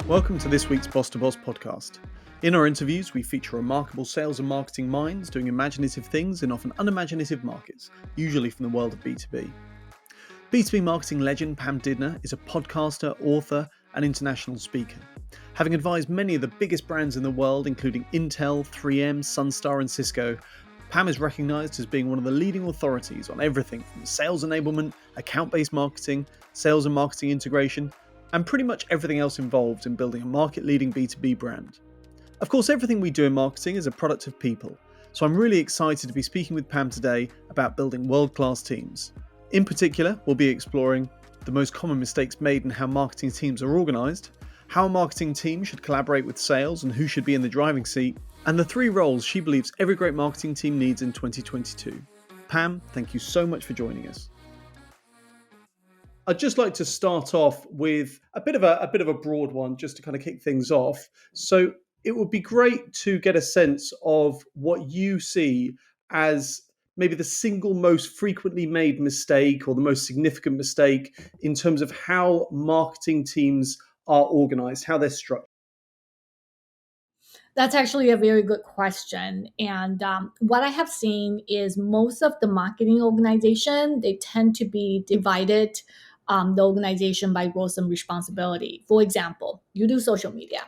Welcome to this week's Boss to Boss podcast. In our interviews, we feature remarkable sales and marketing minds doing imaginative things in often unimaginative markets, usually from the world of B2B. B2B marketing legend Pam Didner is a podcaster, author, and international speaker. Having advised many of the biggest brands in the world, including Intel, 3M, Sunstar, and Cisco, Pam is recognized as being one of the leading authorities on everything from sales enablement, account-based marketing, sales and marketing integration, and pretty much everything else involved in building a market-leading B2B brand. Of course, everything we do in marketing is a product of people, so I'm really excited to be speaking with Pam today about building world-class teams. In particular, we'll be exploring the most common mistakes made in how marketing teams are organised, how a marketing team should collaborate with sales and who should be in the driving seat, and the 3 roles she believes every great marketing team needs in 2022. Pam, thank you so much for joining us. I'd just like to start off with a bit of a broad one, just to kind of kick things off. So it would be great to get a sense of what you see as maybe the single most frequently made mistake or the most significant mistake in terms of how marketing teams are organized, how they're structured. That's actually a very good question. And what I have seen is most of the marketing organization, they tend to be divided the organization by roles and responsibility. For example, you do social media,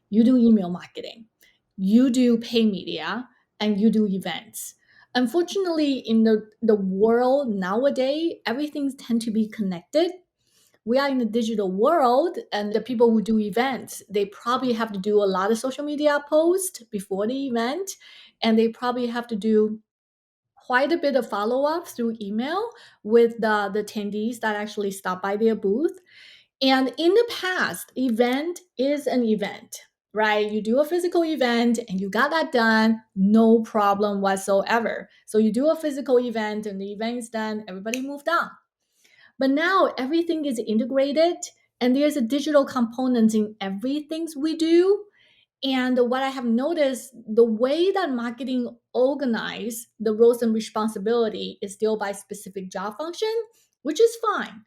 you do email marketing, you do pay media, and you do events. Unfortunately, in the world nowadays, everything tend to be connected. We are in a digital world, and the people who do events, they probably have to do a lot of social media posts before the event, and they probably have to do quite a bit of follow-up through email with the attendees that actually stop by their booth. And in the past, event is an event, right? You do a physical event and you got that done, no problem whatsoever. So you do a physical event and the event is done, everybody moved on. But now everything is integrated and there's a digital component in everything we do. And what I have noticed, the way that marketing organize the roles and responsibility is still by specific job function, which is fine.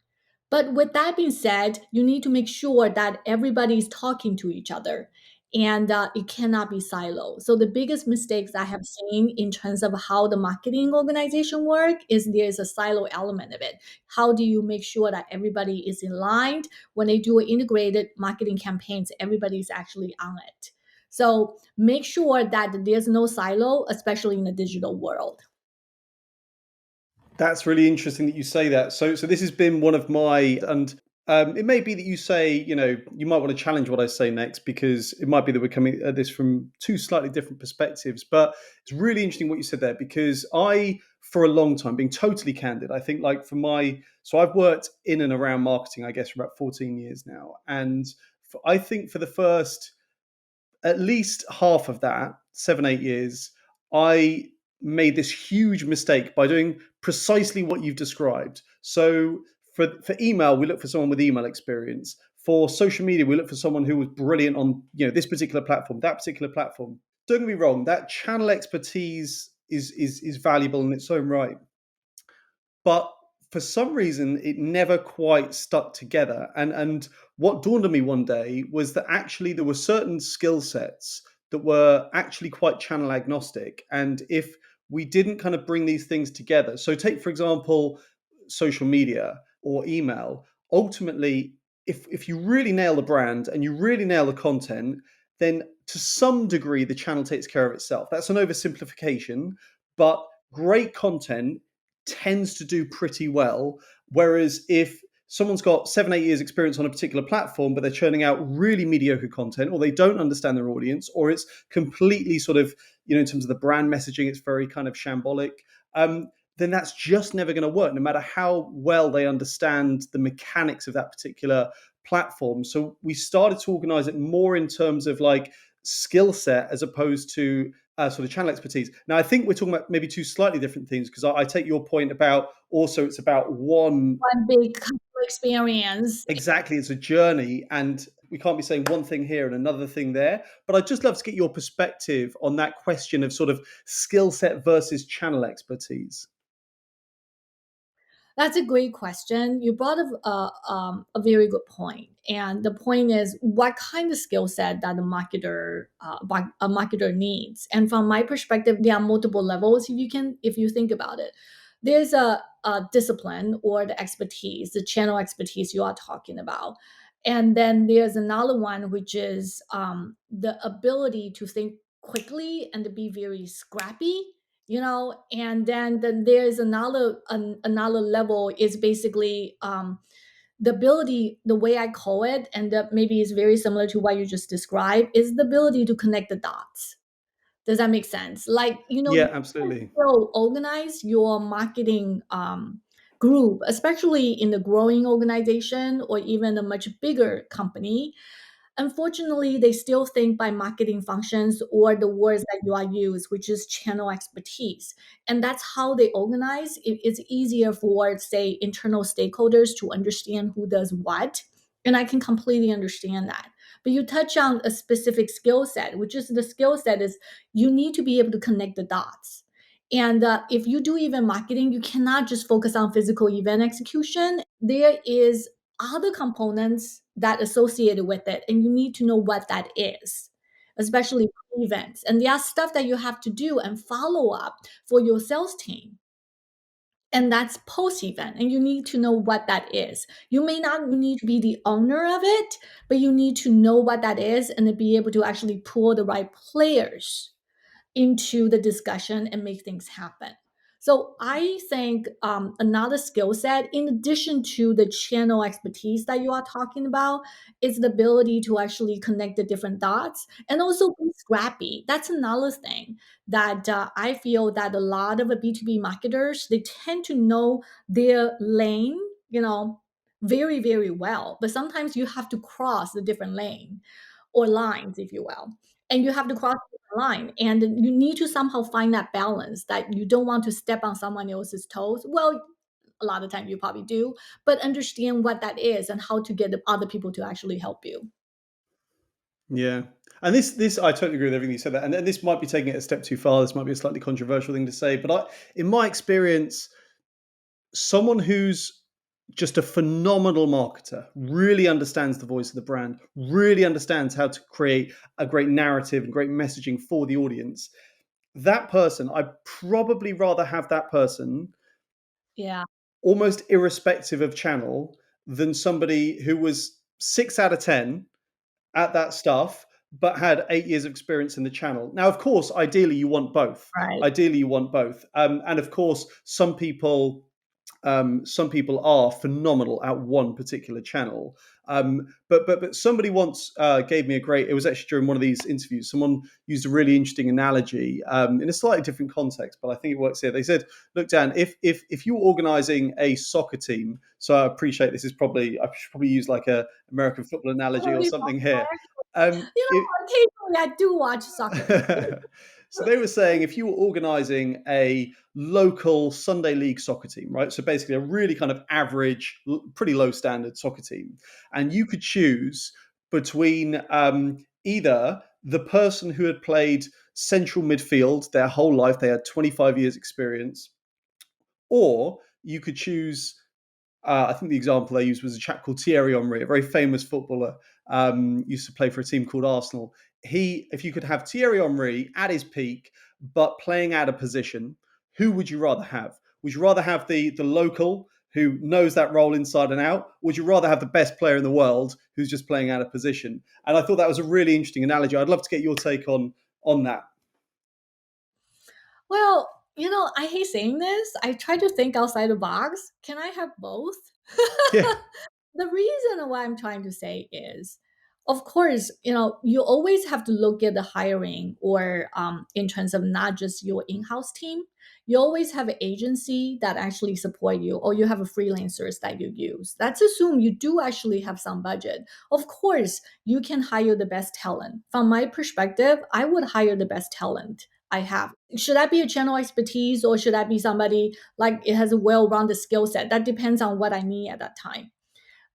But with that being said, you need to make sure that everybody is talking to each other and it cannot be siloed. So the biggest mistakes I have seen in terms of how the marketing organization work is there's a silo element of it. How do you make sure that everybody is in line when they do integrated marketing campaigns, everybody's actually on it. So make sure that there's no silo, especially in the digital world. That's really interesting that you say that. So this has been one of my, and it may be that you say, you might want to challenge what I say next because it might be that we're coming at this from 2 slightly different perspectives. But it's really interesting what you said there because for a long time, being totally candid, I think so I've worked in and around marketing, I guess, for about 14 years now. And I think for the first at least half of that, 7, 8 years, I made this huge mistake by doing precisely what you've described. So for email, we look for someone with email experience. For social media, we look for someone who was brilliant on this particular platform, that particular platform. Don't get me wrong, that channel expertise is valuable in its own right. But for some reason, it never quite stuck together. And what dawned on me one day was that actually there were certain skill sets that were actually quite channel agnostic. And if we didn't kind of bring these things together, so take, for example, social media or email, ultimately, if you really nail the brand and you really nail the content, then to some degree, the channel takes care of itself. That's an oversimplification, but great content tends to do pretty well. Whereas if someone's got 7, 8 years experience on a particular platform, but they're churning out really mediocre content, or they don't understand their audience, or it's completely sort of, in terms of the brand messaging, it's very kind of shambolic, then that's just never going to work, no matter how well they understand the mechanics of that particular platform. So we started to organize it more in terms of like skill set as opposed to sort of channel expertise. Now, I think we're talking about maybe 2 slightly different things because I take your point about also it's about one big customer experience. Exactly, it's a journey, and we can't be saying one thing here and another thing there. But I'd just love to get your perspective on that question of sort of skill set versus channel expertise. That's a great question. You brought up a very good point, and the point is what kind of skill set that a marketer needs. And from my perspective, there are multiple levels. If you think about it, there's a discipline or the expertise, the channel expertise you are talking about, and then there's another one which is the ability to think quickly and to be very scrappy, and then there's another level is basically the ability, the way I call it, and that maybe is very similar to what you just described, is the ability to connect the dots. Does that make sense? Like, Yeah, you can absolutely. still organize your marketing group, especially in the growing organization or even a much bigger company. Unfortunately, they still think by marketing functions or the words that you are used, which is channel expertise. And that's how they organize. It's easier for, say, internal stakeholders to understand who does what. And I can completely understand that. But you touch on a specific skill set, which is the skill set is you need to be able to connect the dots. And if you do event marketing, you cannot just focus on physical event execution. There is other components that associated with it, and you need to know what that is, especially for events. And there are stuff that you have to do and follow up for your sales team, and that's post event, and you need to know what that is. You may not need to be the owner of it, but you need to know what that is and to be able to actually pull the right players into the discussion and make things happen. So I think another skill set, in addition to the channel expertise that you are talking about, is the ability to actually connect the different dots and also be scrappy. That's another thing that I feel that a lot of the B2B marketers, they tend to know their lane, very, very well. But sometimes you have to cross the different lane or lines, if you will. And you have to cross the line. And you need to somehow find that balance that you don't want to step on someone else's toes. Well, a lot of time you probably do, but understand what that is and how to get the other people to actually help you. Yeah. And this I totally agree with everything you said there. And this might be taking it a step too far. This might be a slightly controversial thing to say, but in my experience, someone who's just a phenomenal marketer, really understands the voice of the brand, really understands how to create a great narrative and great messaging for the audience. That person, I'd probably rather have that person Yeah, almost irrespective of channel than somebody who was 6 out of 10 at that stuff, but had 8 years of experience in the channel. Now, of course, ideally you want both. right. Ideally, you want both. And of course, some people are phenomenal at one particular channel. But somebody once gave me a great. It was actually during one of these interviews. Someone used a really interesting analogy in a slightly different context, but I think it works here. They said, "Look, Dan, if you're organising a soccer team, so I appreciate this is probably I should probably use like a American football analogy or Totally something wrong. here. If, Occasionally I do watch soccer. so they were saying if you were organizing a local Sunday league soccer team, right? So basically a really kind of average, pretty low standard soccer team, and you could choose between either the person who had played central midfield their whole life, they had 25 years experience, or you could choose I think the example they used was a chap called Thierry Henry, a very famous footballer, used to play for a team called Arsenal. If you could have Thierry Henry at his peak, but playing out of position, who would you rather have? Would you rather have the local who knows that role inside and out? Or would you rather have the best player in the world who's just playing out of position? And I thought that was a really interesting analogy. I'd love to get your take on that. Well, I hate saying this. I try to think outside the box. Can I have both? Yeah, The reason why I'm trying to say is, of course, you always have to look at the hiring or in terms of not just your in-house team. You always have an agency that actually support you, or you have a freelancers that you use. Let's assume you do actually have some budget. Of course, you can hire the best talent. From my perspective, I would hire the best talent I have. Should I be a channel expertise or should I be somebody like it has a well-rounded skill set? That depends on what I need at that time.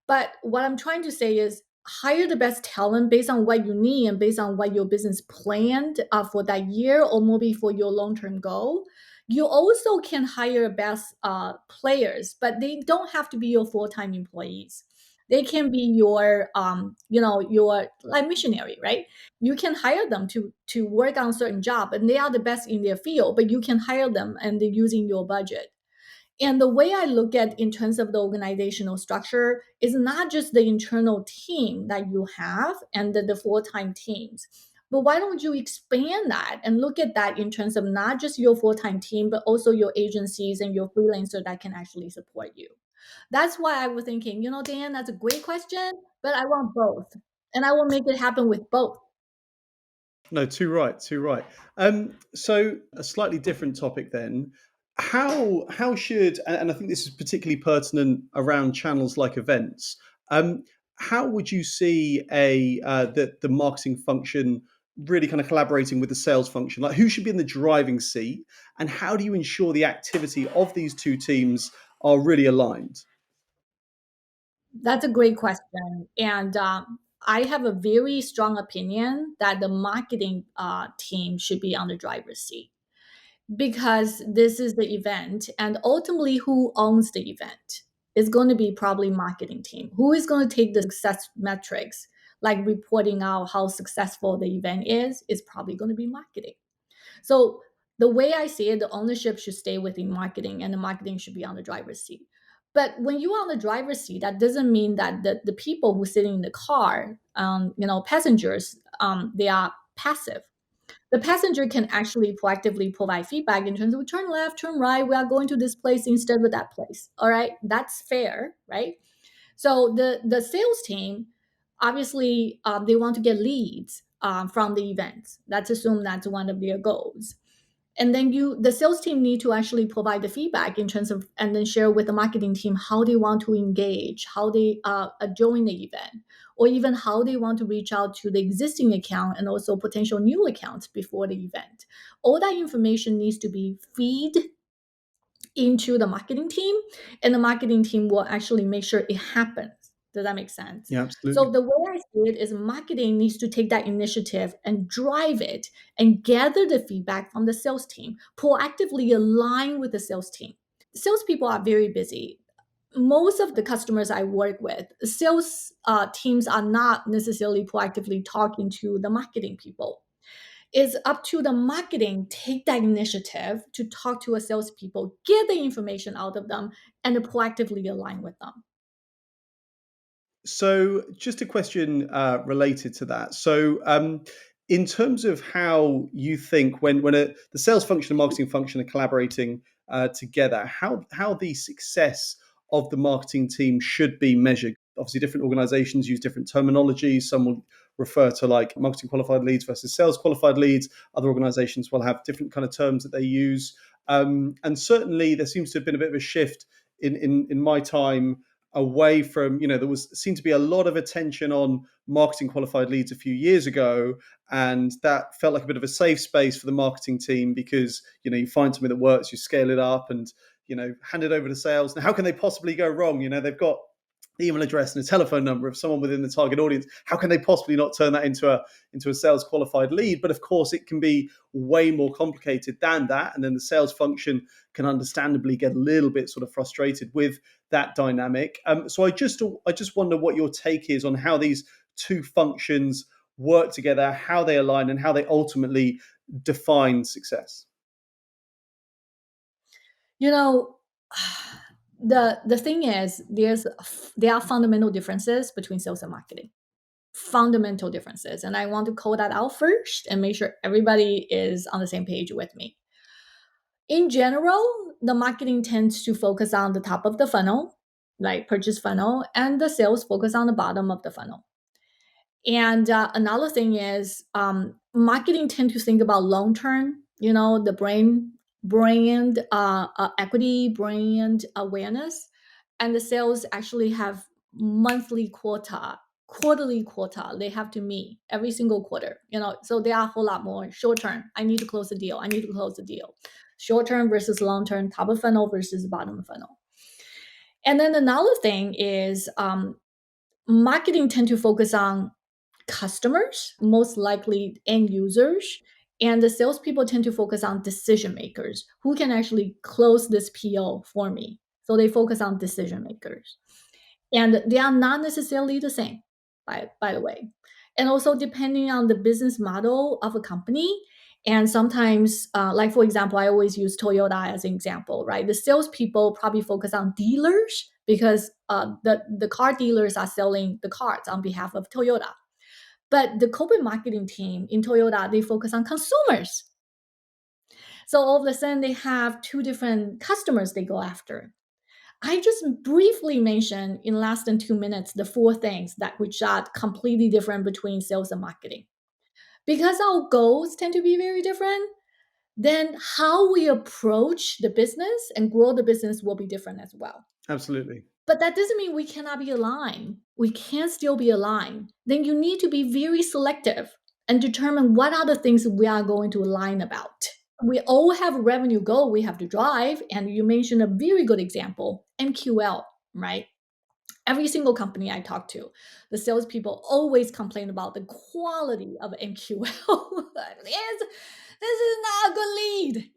But what I'm trying to say is hire the best talent based on what you need and based on what your business planned for that year or maybe for your long term goal. You also can hire best players, but they don't have to be your full-time employees. They can be your your like missionary, right? You can hire them to work on a certain job, and they are the best in their field, but you can hire them and they're using your budget. And the way I look at in terms of the organizational structure is not just the internal team that you have and the full-time teams. But why don't you expand that and look at that in terms of not just your full-time team, but also your agencies and your freelancer that can actually support you? That's why I was thinking, Dan, that's a great question, but I want both. And I will make it happen with both. No, too right, too right. So a slightly different topic then. How should, and I think this is particularly pertinent around channels like events. Um, how would you see the marketing function really kind of collaborating with the sales function? Like, who should be in the driving seat, and how do you ensure the activity of these two teams are really aligned? That's a great question. And I have a very strong opinion that the marketing team should be on the driver's seat because this is the event. And ultimately, who owns the event is going to be probably marketing team. Who is going to take the success metrics, like reporting out how successful the event is probably going to be marketing. So the way I see it, the ownership should stay within marketing and the marketing should be on the driver's seat. But when you are on the driver's seat, that doesn't mean that the people who sitting in the car, passengers, they are passive. The passenger can actually proactively provide feedback in terms of turn left, turn right, we are going to this place instead of that place. All right, that's fair, right? So the sales team, obviously, they want to get leads from the events. Let's assume that's one of their goals. And then the sales team need to actually provide the feedback in terms of, and then share with the marketing team how they want to engage, how they join the event, or even how they want to reach out to the existing account and also potential new accounts before the event. All that information needs to be feed into the marketing team, and the marketing team will actually make sure it happens. Does that make sense? Yeah, So absolutely. the way I see it is marketing needs to take that initiative and drive it and gather the feedback from the sales team, proactively align with the sales team. Salespeople are very busy. Most of the customers I work with, sales teams are not necessarily proactively talking to the marketing people. It's up to the marketing take that initiative to talk to a salespeople, get the information out of them, and proactively align with them. So, just a question related to that. So, in terms of how you think the sales function and marketing function are collaborating together, how the success of the marketing team should be measured? Obviously, different organizations use different terminology. Some will refer to like marketing qualified leads versus sales qualified leads. Other organizations will have different kind of terms that they use. And certainly, there seems to have been a bit of a shift in my time away from, there was seemed to be a lot of attention on marketing qualified leads a few years ago, and that felt like a bit of a safe space for the marketing team because you find something that works, you scale it up, and hand it over to sales. Now how can they possibly go wrong? They've got the email address and a telephone number of someone within the target audience. How can they possibly not turn that into a sales qualified lead? But of course, it can be way more complicated than that. And then the sales function can understandably get a little bit sort of frustrated with that dynamic. So I just wonder what your take is on how these two functions work together, how they align, and how they ultimately define success. You know, the thing is, there are fundamental differences between sales and marketing. Fundamental differences, and I want to call that out first and make sure everybody is on the same page with me. In general, the marketing tends to focus on the top of the funnel, like purchase funnel, and the sales focus on the bottom of the funnel. And another thing is, marketing tend to think about long term. The brand equity, brand awareness, and the sales actually have monthly quota, quarterly quota. They have to meet every single quarter. So they are a whole lot more short term. I need to close the deal. I need to close the deal. Short term versus long term, top of funnel versus bottom of funnel. And then another thing is, marketing tend to focus on customers, most likely end users, And the salespeople tend to focus on decision makers who can actually close this PO for me. So they focus on decision makers. And they are not necessarily the same, by the way. And also, depending on the business model of a company, and sometimes, like for example, I always use Toyota as an example, right? The salespeople probably focus on dealers because the car dealers are selling the cars on behalf of Toyota. But the corporate marketing team in Toyota, they focus on consumers. So all of a sudden, they have two different customers they go after. I just briefly mentioned in less than 2 minutes the four things that which are completely different between sales and marketing. Because our goals tend to be very different, then how we approach the business and grow the business will be different as well. Absolutely. But that doesn't mean we cannot be aligned. We can still be aligned. Then you need to be very selective and determine what are the things we are going to align about. We all have a revenue goal we have to drive. And you mentioned a very good example, MQL, right? Every single company I talk to, the salespeople always complain about the quality of MQL. This is not a good lead,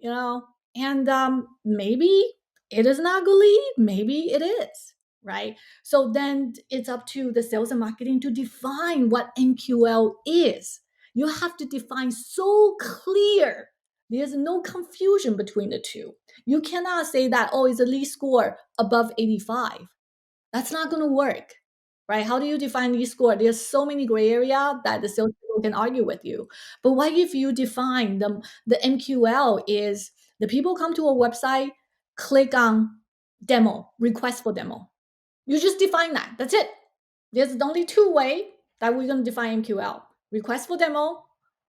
And maybe it is not a good lead. Maybe it is, right? So then it's up to the sales and marketing to define what MQL is. You have to define so clear. There's no confusion between the two. You cannot say that, oh, it's a lead score above 85. That's not going to work, right? How do you define lead score? There's so many gray area that the salespeople can argue with you. But what if you define the MQL is the people come to a website, click on demo, request for demo. You just define that. That's it. There's only two ways that we're going to define MQL: request for demo,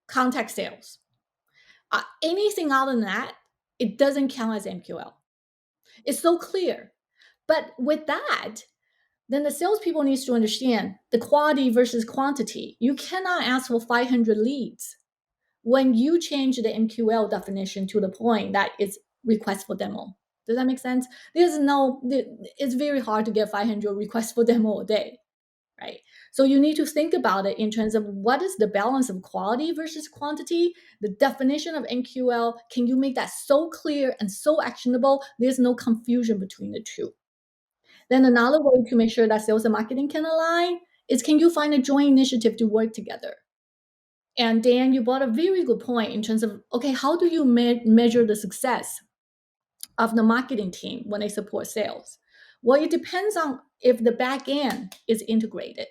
contact sales. Anything other than that, it doesn't count as MQL. It's so clear. But with that, then the salespeople needs to understand the quality versus quantity. You cannot ask for 500 leads when you change the MQL definition to the point that it's request for demo. Does that make sense? It's very hard to get 500 requests for demo a day, right? So you need to think about it in terms of what is the balance of quality versus quantity, the definition of MQL. Can you make that so clear and so actionable? There's no confusion between the two. Then another way to make sure that sales and marketing can align is, can you find a joint initiative to work together? And Dan, you brought a very good point in terms of, okay, how do you measure the success of the marketing team when they support sales? Well, it depends on if the back end is integrated.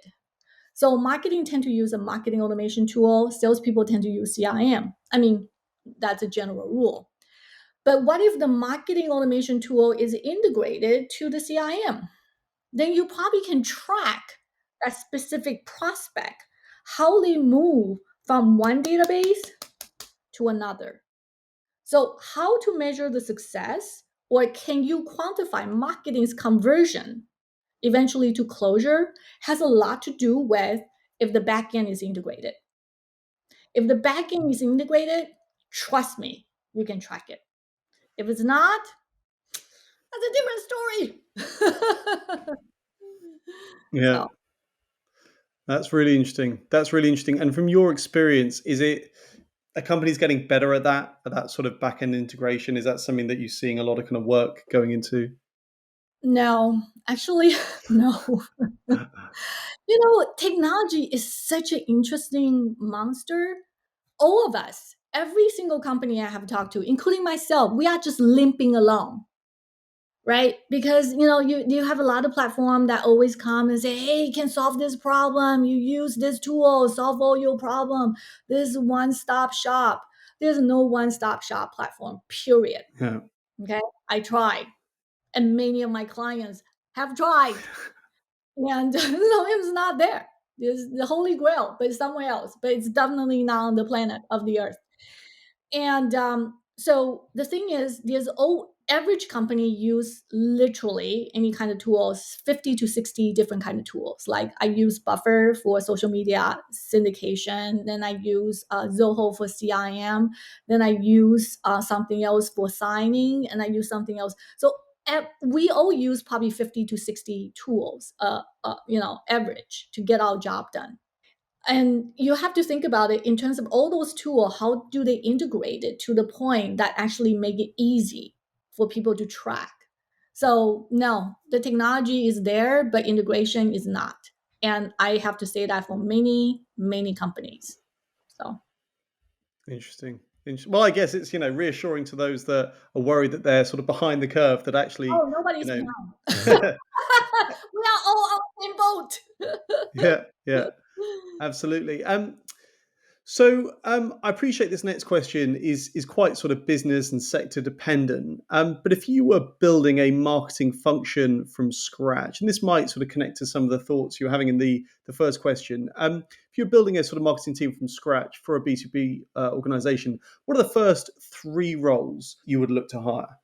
So marketing tend to use a marketing automation tool. Salespeople tend to use CRM. I mean, that's a general rule. But what if the marketing automation tool is integrated to the CRM? Then you probably can track a specific prospect, how they move from one database to another. So, how to measure the success, or can you quantify marketing's conversion eventually to closure, has a lot to do with if the backend is integrated. If the backend is integrated, trust me, you can track it. If it's not, that's a different story. Yeah. So, That's really interesting. That's really interesting. And from your experience, is it a company's getting better at that sort of back end integration? Is that something that you're seeing a lot of kind of work going into? no, actually, no. Technology is such an interesting monster. All of us, every single company I have talked to, including myself, we are just limping along, right? Because you have a lot of platform that always come and say, hey, you can solve this problem, you use this tool, solve all your problem. This is one-stop shop. There's no one-stop shop platform, period. Yeah. Okay, I tried, and many of my clients have tried, and it's not there. There's the holy grail, but it's somewhere else, but it's definitely not on the planet of the earth. And so the thing is, average company use literally any kind of tools, 50 to 60 different kind of tools. Like I use Buffer for social media syndication, then I use Zoho for CIM, then I use something else for signing, and I use something else. So we all use probably 50 to 60 tools, average to get our job done. And you have to think about it in terms of all those tools, how do they integrate it to the point that actually make it easy for people to track? So no, the technology is there, but integration is not. And I have to say that for many, many companies. So Interesting. Well, I guess it's reassuring to those that are worried that they're sort of behind the curve. That actually, oh, you nobody's know, behind. We are all on the same boat. yeah, yeah, absolutely. So I appreciate this next question is quite sort of business and sector dependent. But if you were building a marketing function from scratch, and this might sort of connect to some of the thoughts you're having in the first question, if you're building a sort of marketing team from scratch for a B2B organization, what are the first three roles you would look to hire?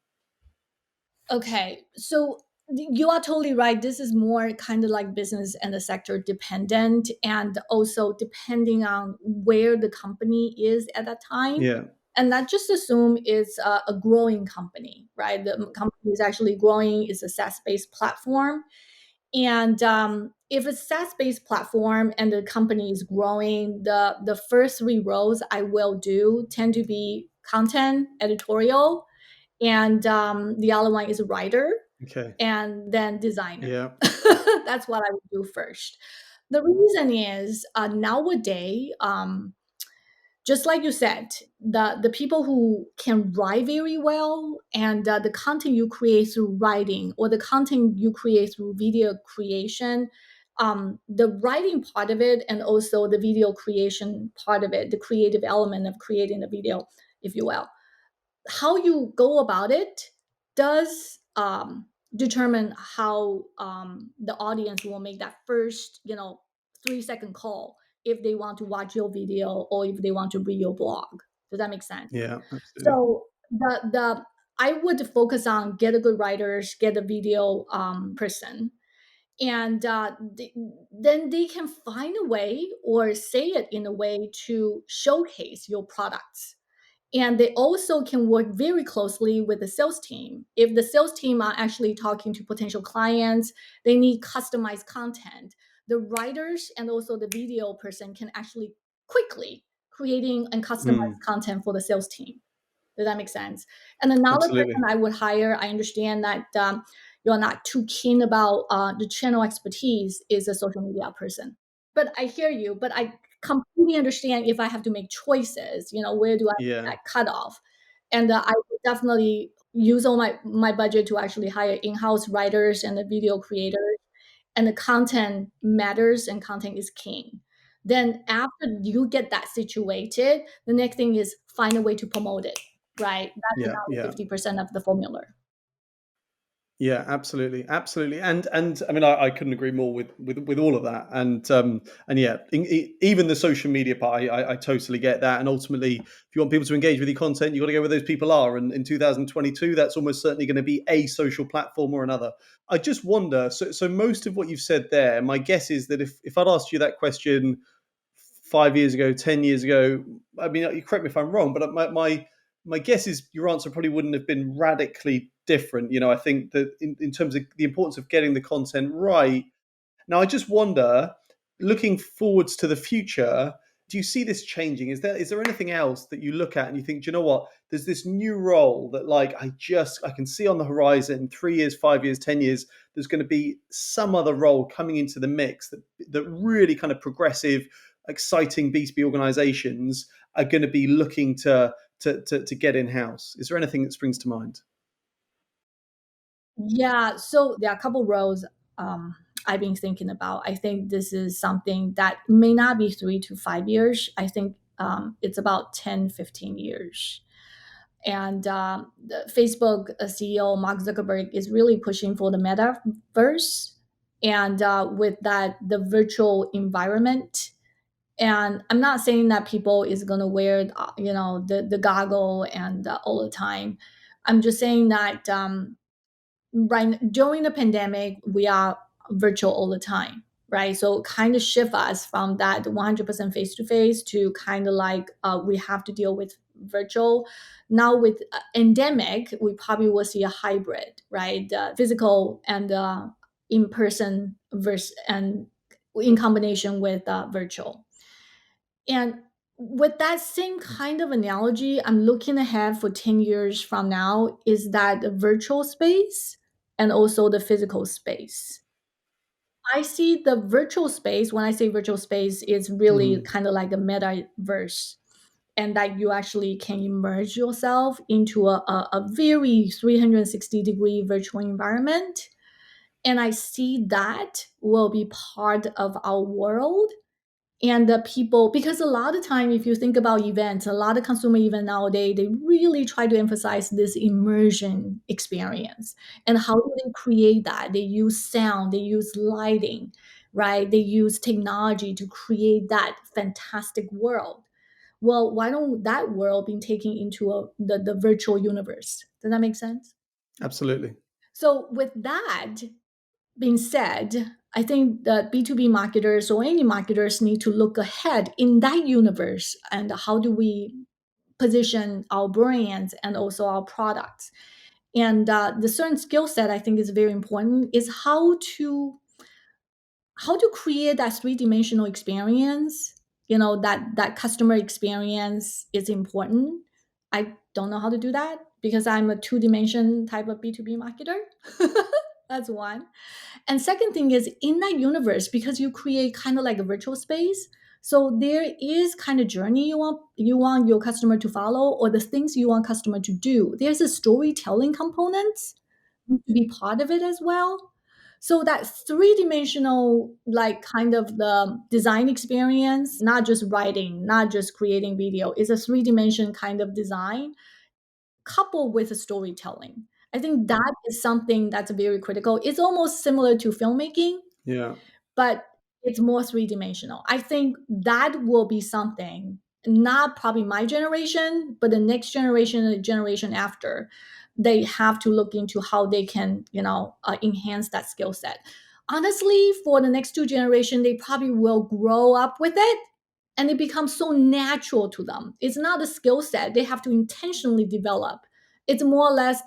Okay, so you are totally right. This is more kind of like business and the sector dependent, and also depending on where the company is at that time. Yeah. And not just assume it's a growing company, right? The company is actually growing. It's a SaaS-based platform, and if it's SaaS-based platform and the company is growing, the first three roles I will do tend to be content editorial, and the other one is writer, Okay. and then designer. Yeah. That's what I would do first. The reason is nowadays, just like you said, the people who can write very well, and the content you create through writing or the content you create through video creation, the writing part of it and also the video creation part of it, the creative element of creating a video, if you will, how you go about it does determine how the audience will make that first 3-second call if they want to watch your video or if they want to read your blog. Does that make sense? Yeah. Absolutely. So the I would focus on get a good writers, get a video person, and then they can find a way or say it in a way to showcase your products. And they also can work very closely with the sales team. If the sales team are actually talking to potential clients, they need customized content. The writers and also the video person can actually quickly creating and customized Mm, content for the sales team. Does that make sense? And another person absolutely. I would hire, I understand that you're not too keen about the channel expertise, is a social media person. But I hear you, but I completely understand if I have to make choices, where do I make Yeah. that cutoff? And I would definitely use all my budget to actually hire in-house writers and the video creators, and the content matters and content is king. Then after you get that situated, the next thing is find a way to promote it, right? That's Yeah. another Yeah. 50% of the formula. Yeah, absolutely, absolutely, and I mean, I couldn't agree more with all of that, and yeah, even the social media part, I totally get that, and ultimately, if you want people to engage with your content, you got to go where those people are, and in 2022, that's almost certainly going to be a social platform or another. I just wonder, so most of what you've said there, my guess is that if I'd asked you that question 5 years ago, 10 years ago, I mean, you correct me if I'm wrong, but my guess is your answer probably wouldn't have been radically different. I think that in terms of the importance of getting the content right. Now, I just wonder, looking forwards to the future, do you see this changing? Is there anything else that you look at and you think, do you know what? There's this new role that, like, I can see on the horizon, 3 years, 5 years, 10 years. There's going to be some other role coming into the mix that really kind of progressive, exciting B2B organizations are going to be looking to get in house. Is there anything that springs to mind? Yeah, so there are a couple roles I've been thinking about. I think this is something that may not be 3 to 5 years. I think it's about 10, 15 years. And the Facebook CEO Mark Zuckerberg is really pushing for the metaverse, and with that, the virtual environment. And I'm not saying that people is going to wear the goggle and all the time. I'm just saying that right during the pandemic we are virtual all the time, right? So kind of shift us from that 100% face to face to kind of like we have to deal with virtual. Now with endemic, we probably will see a hybrid, right? Physical and in person versus and in combination with virtual. And with that same kind of analogy, I'm looking ahead for 10 years from now is that the virtual space and also the physical space. I see the virtual space, when I say virtual space, is really Mhm. kind of like a metaverse, and that you actually can immerse yourself into a very 360-degree virtual environment. And I see that will be part of our world, and the people, because a lot of time if you think about events, a lot of consumer event nowadays, they really try to emphasize this immersion experience. And how do they create that? They use sound, they use lighting, right? They use technology to create that fantastic world. Well, why don't that world be taken into the virtual universe? Does that make sense? Absolutely. So with that being said, I think that B2B marketers or any marketers need to look ahead in that universe, and how do we position our brands and also our products. And the certain skill set I think is very important is how to create that three-dimensional experience. That customer experience is important. I don't know how to do that because I'm a two-dimension type of B2B marketer. That's one. And second thing is in that universe, because you create kind of like a virtual space, so there is kind of journey you want your customer to follow, or the things you want customer to do. There's a storytelling component to be part of it as well. So that three-dimensional, like kind of the design experience, not just writing, not just creating video, is a three-dimension kind of design coupled with storytelling. I think that is something that's very critical. It's almost similar to filmmaking, Yeah. but it's more three-dimensional. I think that will be something, not probably my generation, but the next generation and the generation after, they have to look into how they can, enhance that skill set. Honestly, for the next two generation, they probably will grow up with it, and it becomes so natural to them. It's not a skill set they have to intentionally develop. It's more or less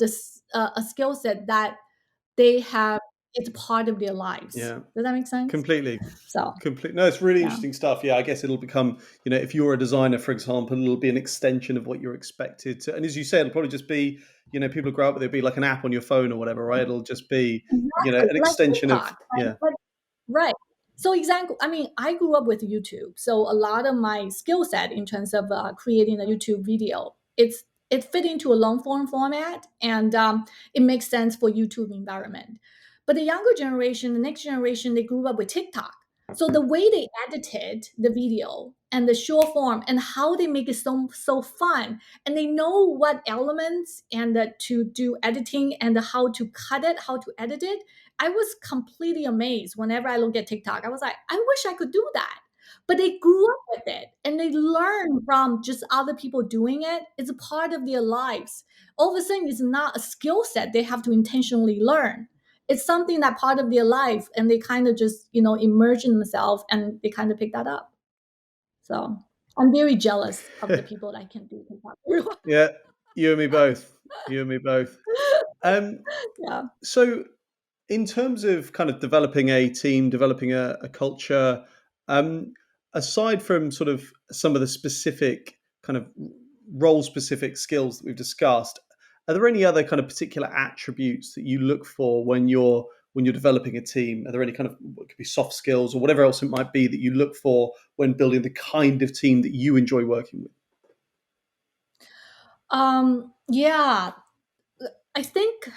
a skill set that they have. It's part of their lives. Yeah. Does that make sense? Completely. So, No, it's really yeah. interesting stuff. Yeah, I guess it'll become, if you're a designer, for example, it'll be an extension of what you're expected to. And as you said, it'll probably just be, people grow up with, it'll be like an app on your phone or whatever, right? It'll just be, Exactly, an like extension of, TikTok, right? yeah. Right. So example, I mean, I grew up with YouTube, so a lot of my skill set in terms of creating a YouTube video, it fit into a long form format, and it makes sense for YouTube environment. But the younger generation, the next generation, they grew up with TikTok. So the way they edited the video and the short form and how they make it so fun, and they know what elements and to do editing and how to cut it, how to edit it. I was completely amazed whenever I look at TikTok. I was like, I wish I could do that. But they grew up with it and they learn from just other people doing it. It's a part of their lives. All of a sudden, it's not a skill set they have to intentionally learn. It's something that part of their life, and they kind of just, immerse in themselves, and they kind of pick that up. So I'm very jealous of the people that can do TikTok. Yeah. You and me both. You and me both. Um, Yeah. so in terms of kind of developing a team, developing a culture, um, aside from sort of some of the specific kind of role specific skills that we've discussed, are there any other kind of particular attributes that you look for when you're developing a team? Are there any kind of, what could be soft skills or whatever else it might be, that you look for when building the kind of team that you enjoy working with? Yeah, I think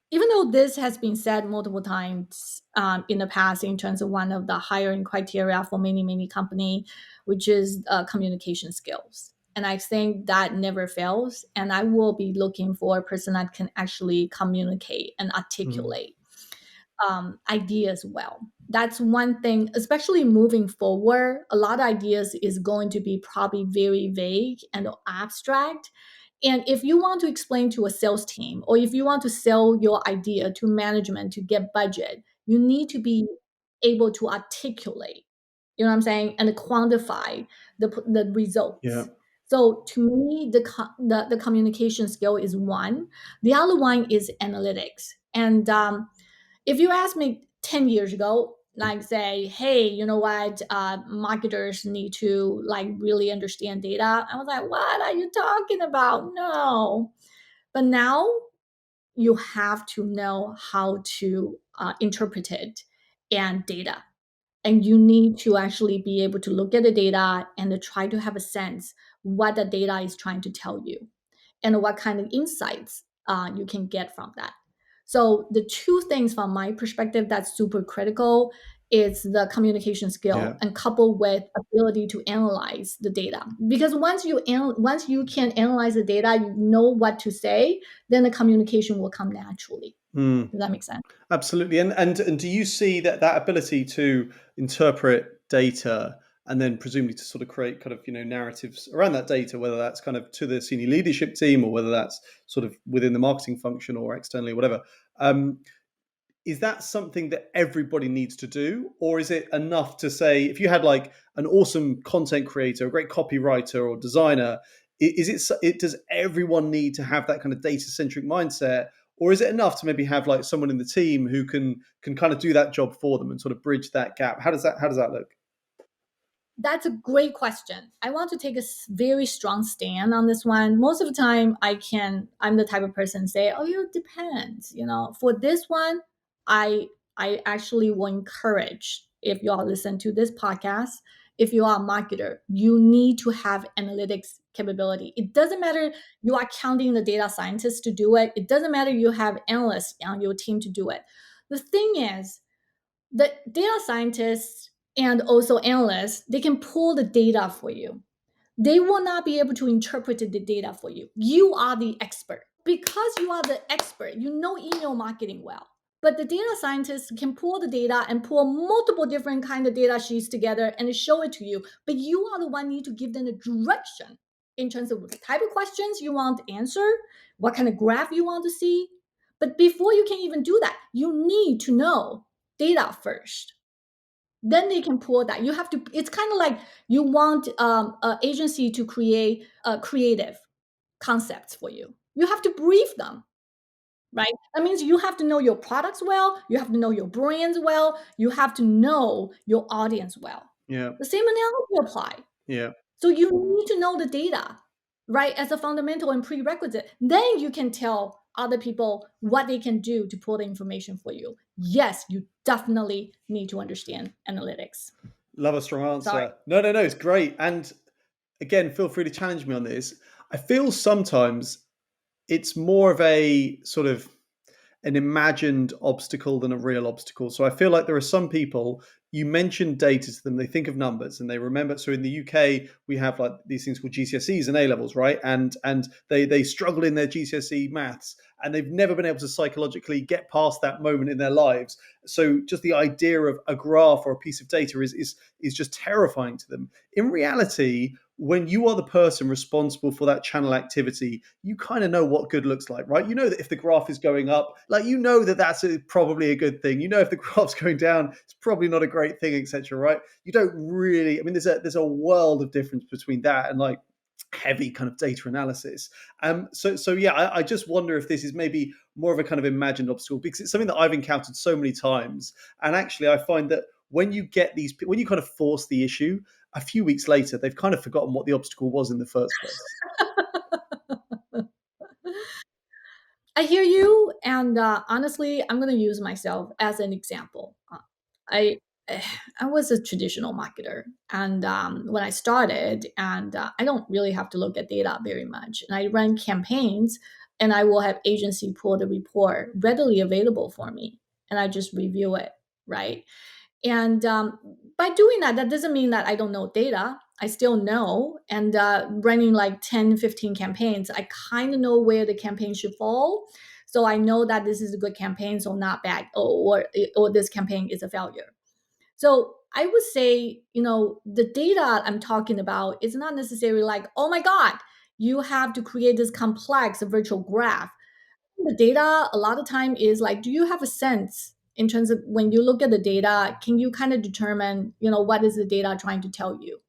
even though this has been said multiple times in the past in terms of one of the hiring criteria for many company, which is communication skills. And I think that never fails. And I will be looking for a person that can actually communicate and Mm, articulate ideas well. That's one thing, especially moving forward. A lot of ideas is going to be probably very vague and abstract. And if you want to explain to a sales team, or if you want to sell your idea to management to get budget, you need to be able to articulate, you know what I'm saying, and quantify the yeah, results. So to me, the communication skill is one. The other one is analytics. And if you asked me 10 years ago, like say, hey, you know what, marketers need to like really understand data. I was like, what are you talking about? No. But now you have to know how to interpret it and data. And you need to actually be able to look at the data and to try to have a sense what the data is trying to tell you and what kind of insights you can get from that. So the two things from my perspective that's super critical is the communication skill Yeah. and coupled with ability to analyze the data. Because once you can analyze the data, you know what to say, then the communication will come naturally. Mm. Does that make sense? Absolutely. And do you see that ability to interpret data and then presumably to sort of create kind of, narratives around that data, whether that's kind of to the senior leadership team or whether that's sort of within the marketing function or externally, whatever. Um, is that something that everybody needs to do, or is it enough to say if you had like an awesome content creator, a great copywriter or designer, does everyone need to have that kind of data centric mindset, or is it enough to maybe have like someone in the team who can kind of do that job for them and sort of bridge that gap? How does that look? That's a great question. I want to take a very strong stand on this one. Most of the time, I'm the type of person say, "Oh, it depends." For this one, I actually will encourage if you all listen to this podcast, if you are a marketer, you need to have analytics capability. It doesn't matter you are counting the data scientists to do it. It doesn't matter you have analysts on your team to do it. The thing is, the data scientists and also analysts, they can pull the data for you. They will not be able to interpret the data for you. You are the expert. Because you are the expert, you know email marketing well. But the data scientists can pull the data and pull multiple different kind of data sheets together and show it to you. But you are the one need to give them the direction in terms of the type of questions you want to answer, what kind of graph you want to see. But before you can even do that, you need to know data first. Then they can pull that. You have to. It's kind of like you want an agency to create creative concepts for you. You have to brief them, right? That means you have to know your products well. You have to know your brands well. You have to know your audience well. Yeah. The same analogy apply. Yeah. So you need to know the data, right, as a fundamental and prerequisite. Then you can tell other people what they can do to pull the information for you. Yes, you definitely need to understand analytics. Love a strong Sorry. answer. No, no, no, it's great. And again, feel free to challenge me on this. I feel sometimes it's more of a sort of an imagined obstacle than a real obstacle. So I feel like there are some people, you mention data to them, they think of numbers and they remember. So in the UK, we have like these things called GCSEs and A levels, right? And they struggle in their GCSE maths and they've never been able to psychologically get past that moment in their lives. So just the idea of a graph or a piece of data is just terrifying to them. In reality, when you are the person responsible for that channel activity, you kind of know what good looks like, right? You know that if the graph is going up, like you know that probably a good thing. You know if the graph's going down, it's probably not a great thing, etc. Right? You don't really. I mean, there's a world of difference between that and like heavy kind of data analysis. So yeah, I just wonder if this is maybe more of a kind of imagined obstacle because it's something that I've encountered so many times, and actually I find that when you kind of force the issue, a few weeks later, they've kind of forgotten what the obstacle was in the first place. I hear you, and honestly, I'm going to use myself as an example. I I was a traditional marketer, and when I started, and I don't really have to look at data very much, and I run campaigns, and I will have agency pull the report readily available for me, and I just review it, right? And by doing that, that doesn't mean that I don't know data. I still know. And running like 10, 15 campaigns, I kind of know where the campaign should fall. So I know that this is a good campaign, so not bad, or this campaign is a failure. So I would say, the data I'm talking about is not necessarily like, oh my God, you have to create this complex virtual graph. The data a lot of time is like, do you have a sense in terms of when you look at the data, can you kind of determine, what is the data trying to tell you?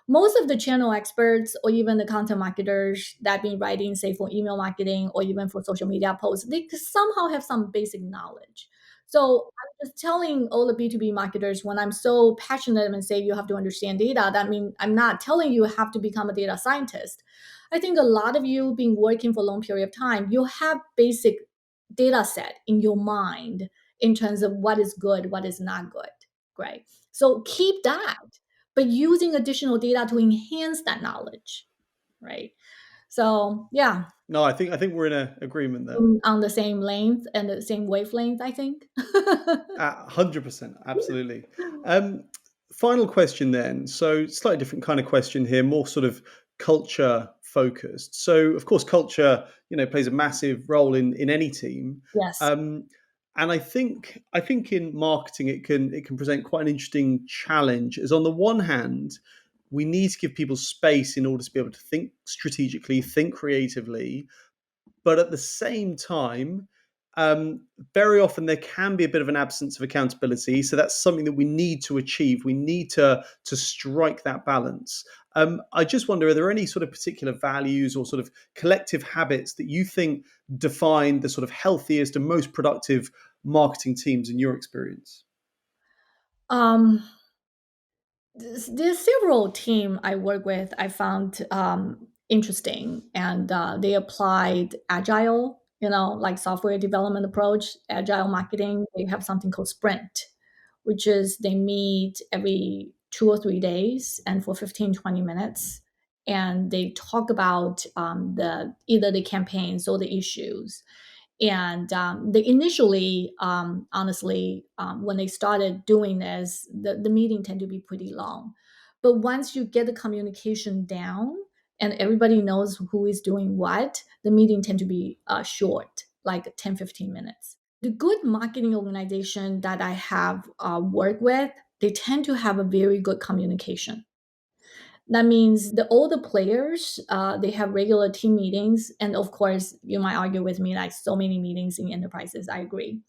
Most of the channel experts or even the content marketers that been writing, say, for email marketing or even for social media posts, they somehow have some basic knowledge. So I'm just telling all the B2B marketers, when I'm so passionate and say you have to understand data, that means I'm not telling you have to become a data scientist. I think a lot of you been working for a long period of time, you have basic data set in your mind in terms of what is good, what is not good. Great. So keep that, but using additional data to enhance that knowledge, right? So yeah, No, I think we're in a agreement there. on the same length and the same wavelength, I think. 100%, absolutely. Um, Final question then. So, slightly different kind of question here, more sort of culture focused. So, of course, culture, plays a massive role in any team. Yes. Um, and I think in marketing it can present quite an interesting challenge. As on the one hand, we need to give people space in order to be able to think strategically, think creatively, but at the same time, very often there can be a bit of an absence of accountability. So that's something that we need to achieve. We need to strike that balance. I just wonder, are there any sort of particular values or sort of collective habits that you think define the sort of healthiest and most productive marketing teams in your experience? Um, there's several team I work with I found interesting, and they applied agile, like software development approach, agile marketing. They have something called sprint, which is they meet every 2 or 3 days and for 15-20 minutes, and they talk about the either the campaigns or the issues. And they initially, honestly, when they started doing this, the meeting tend to be pretty long. But once you get the communication down and everybody knows who is doing what, the meeting tend to be short, like 10-15 minutes. The good marketing organization that I have worked with, they tend to have a very good communication. That means the older players, they have regular team meetings, and of course, you might argue with me like so many meetings in enterprises. I agree,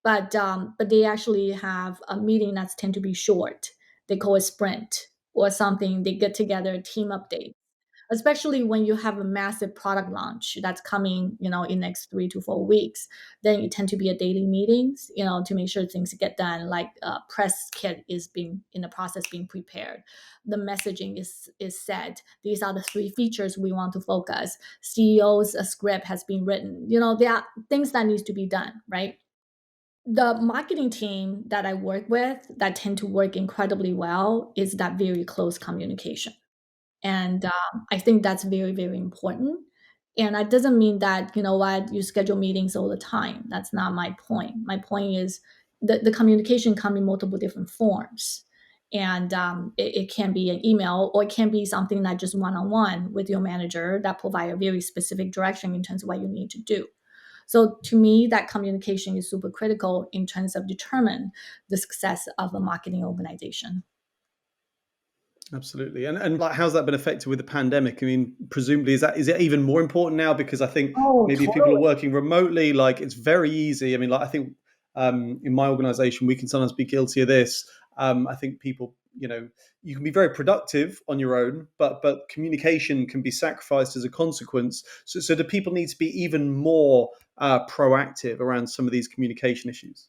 but they actually have a meeting that's tend to be short. They call it sprint or something. They get together, team update, especially when you have a massive product launch that's coming, in next 3 to 4 weeks. Then it tend to be a daily meetings, to make sure things get done. Like press kit is being in the process being prepared, the messaging is set. These are the 3 features we want to focus. CEO's script has been written. There are things that needs to be done, right? The marketing team that I work with that tend to work incredibly well is that very close communication. And I think that's very, very important. And that doesn't mean that, what, you schedule meetings all the time. That's not my point. My point is the communication come in multiple different forms. And it can be an email, or it can be something that just one-on-one with your manager that provide a very specific direction in terms of what you need to do. So to me, that communication is super critical in terms of determine the success of a marketing organization. Absolutely. And like, how's that been affected with the pandemic? I mean, presumably, is it even more important now? Because I think Oh, maybe if people are totally. working remotely, like it's very easy. I mean, like I think in my organization, we can sometimes be guilty of this. I think people, you can be very productive on your own, but communication can be sacrificed as a consequence. So do people need to be even more proactive around some of these communication issues?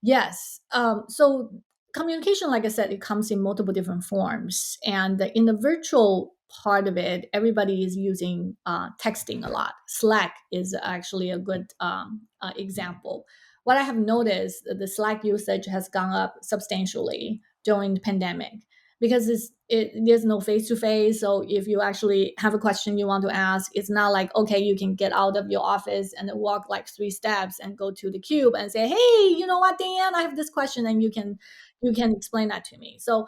Yes. So communication, like I said, it comes in multiple different forms. And in the virtual part of it, everybody is using texting a lot. Slack is actually a good example. What I have noticed, the Slack usage has gone up substantially during the pandemic because there's no face to face. So if you actually have a question you want to ask, it's not like, okay, you can get out of your office and walk like 3 steps and go to the cube and say, hey, you know what, Dan, I have this question, and you can explain that to me. So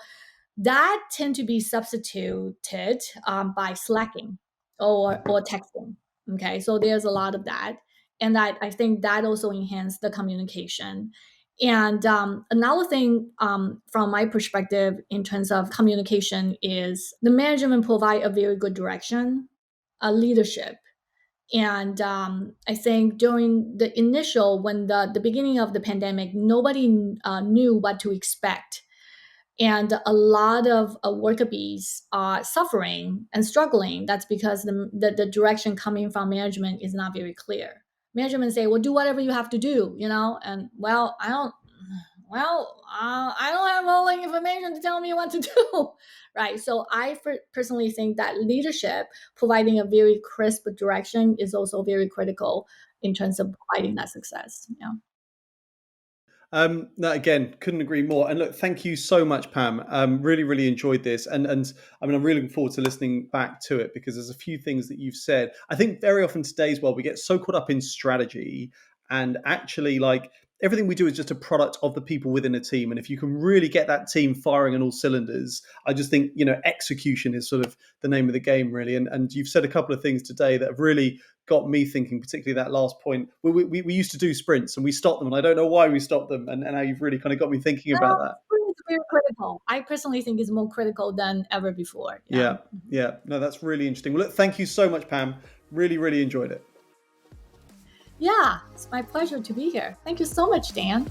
that tend to be substituted by slacking or texting. Okay, so there's a lot of that, and I think that also enhanced the communication. And another thing, from my perspective in terms of communication, is the management provide a very good direction, a leadership. And I think during the initial, when the beginning of the pandemic, nobody knew what to expect, and a lot of worker bees are suffering and struggling. That's because the direction coming from management is not very clear. management say, well, do whatever you have to do, and I don't have all the information to tell me what to do, right? So I personally think that leadership, providing a very crisp direction, is also very critical in terms of providing that success. Yeah. No, again, couldn't agree more. And look, thank you so much, Pam. Really, really enjoyed this, and I mean, I'm really looking forward to listening back to it because there's a few things that you've said. I think very often today as well, we get so caught up in strategy, and actually, like everything we do is just a product of the people within a team. And if you can really get that team firing on all cylinders, I just think execution is sort of the name of the game, really. And you've said a couple of things today that have really got me thinking, particularly that last point. We used to do sprints and we stopped them, and I don't know why we stopped them. And now you've really kind of got me thinking about that. It's very critical. I personally think it's more critical than ever before. Yeah. Yeah, yeah. No, that's really interesting. Well, look, thank you so much, Pam. Really, really enjoyed it. Yeah, it's my pleasure to be here. Thank you so much, Dan.